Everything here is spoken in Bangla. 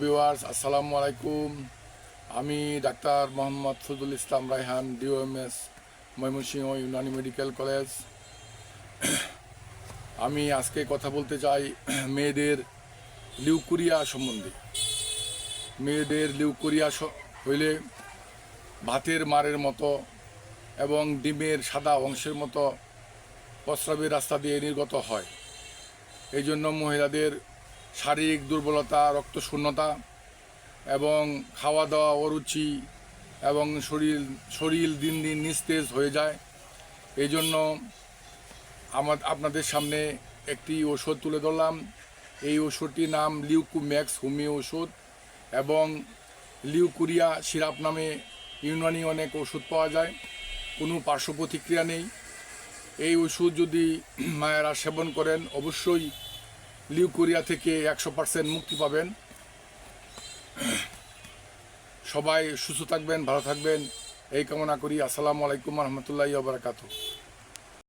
ভিউয়ার্স, আসসালামু আলাইকুম। আমি ডাক্তার মোহাম্মদ ফজলুল ইসলাম রায়হান, ডিওএমএস, ময়মনসিংহ ইউনানি মেডিকেল কলেজ। আমি আজকে কথা বলতে চাই মেয়েদের লিউকোরিয়া সম্বন্ধে। মেয়েদের লিউকোরিয়া হইলে ভাতের মারের মতো এবং ডিমের সাদা অংশের মতো প্রস্রাবের রাস্তা দিয়ে নির্গত হয়। এই জন্য মহিলাদের শারীরিক দুর্বলতা, রক্তশূন্যতা এবং খাওয়া দাওয়া অরুচি এবং শরীর দিন দিন নিস্তেজ হয়ে যায়। এই জন্য আপনাদের সামনে একটি ওষুধ তুলে ধরলাম। এই ওষুধটির নাম লিউকোম্যাক্স হোমিও ওষুধ এবং লিউকোরিয়া সিরাপ নামে ইউনানি অনেক ওষুধ পাওয়া যায়। কোনো পার্শ্ব প্রতিক্রিয়া নেই। এই ওষুধ যদি মায়েরা সেবন করেন অবশ্যই লিউকোরিয়া থেকে 100% মুক্তি পাবেন। সবাই সুস্থ থাকবেন, ভালো থাকবেন এই কামনা করি। আসসালামু আলাইকুম রহমতুল্লাহি ওয়া বারাকাতুহু।